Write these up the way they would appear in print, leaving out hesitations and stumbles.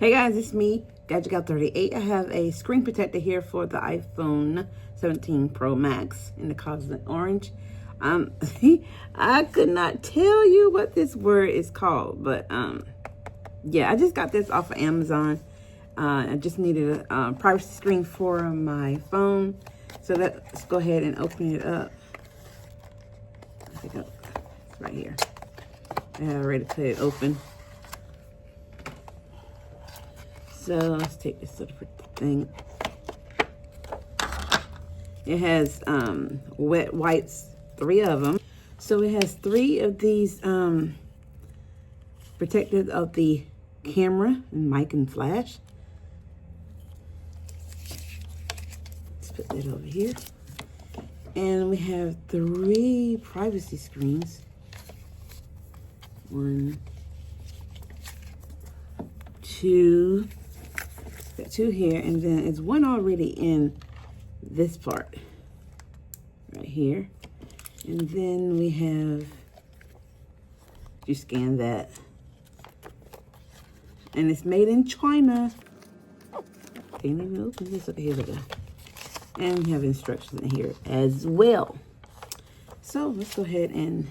Hey guys, it's me, GadgetGal38. I have a screen protector here for the iPhone 17 Pro Max in the Cosmic Orange. I could not tell you what this word is called, but yeah, I just got this off of Amazon. I just needed a privacy screen for my phone. So let's go ahead and open it up. I think it's right here. I have already cut it open. So let's take this little thing. It has wet wipes, 3 of them. So it has 3 of these protectors of the camera and mic and flash. Let's put that over here. And we have 3 privacy screens. 1, 2. Got 2 here, and then it's 1 already in this part right here. And then we have, you scan that, and it's made in China. Can't even open this. Okay, here we go. And we have instructions in here as well. So let's go ahead and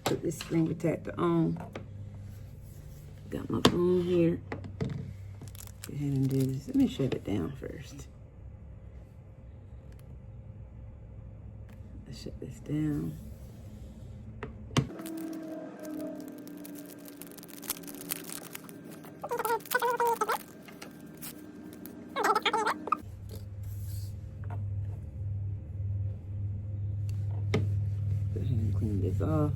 put this screen protector on. Got my phone here. Go ahead and do this. Let me shut it down first. Let's shut this down. Go ahead and clean this off.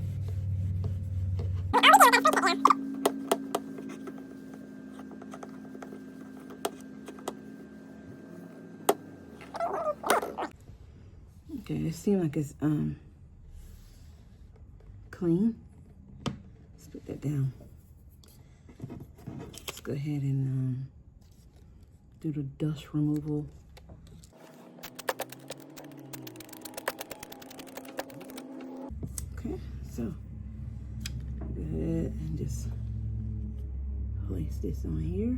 Okay, it seems like it's clean. Let's put that down. Let's go ahead and do the dust removal. Okay, so go ahead and just place this on here.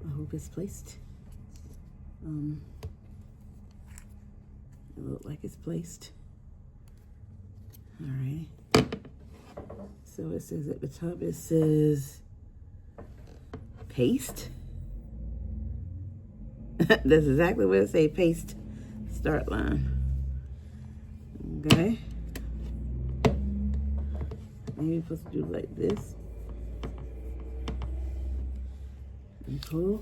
I hope it's placed. It looks like it's placed. All right. So it says at the top, it says paste. That's exactly what it says, paste start line. Okay. Maybe you're supposed to do like this. And pull.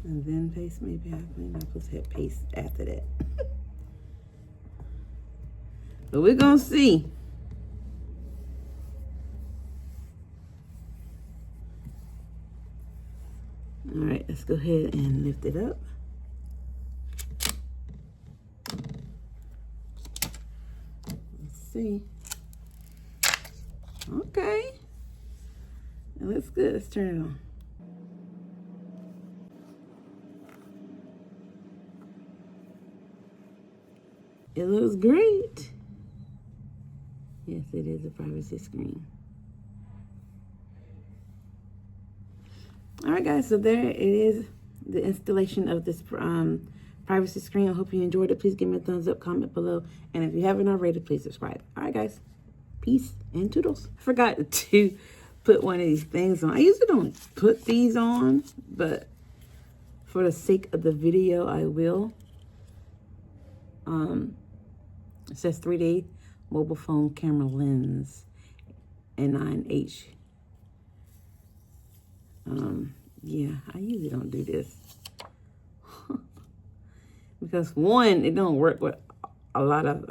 And then paste, maybe I'm supposed to hit paste after that. But we're gonna see. All right, let's go ahead and lift it up. Let's see. Okay. It looks good. Let's turn it on. It looks great. Yes, it is a privacy screen. All right, guys, so there it is, the installation of this privacy screen. I hope you enjoyed it. Please give me a thumbs up, comment below, and if you haven't already, please subscribe. All right, guys, peace and toodles. I forgot to put one of these things on. I usually don't put these on, but for the sake of the video, I will. It says 3D mobile phone camera lens N9H. Yeah, I usually don't do this. Because 1, it don't work with a lot of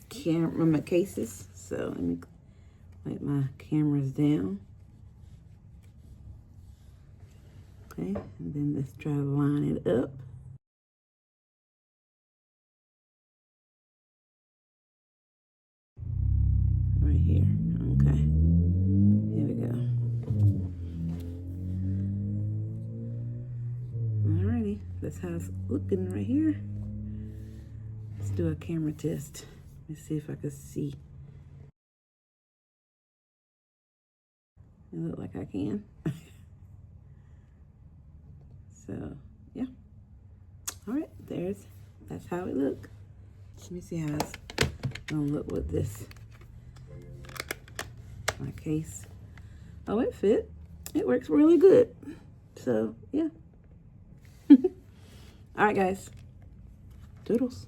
camera cases. So let me let my cameras down. Okay, and then let's try to line it up. Right here. Okay. Here we go. that's how it's looking right here. Let's do a camera test. Let's see if I can see. It look like I can. So, yeah. All right, that's how it look. Let me see how it's gonna look with this. My case. Oh, it fit. It works really good. So, yeah. All right, guys. Doodles.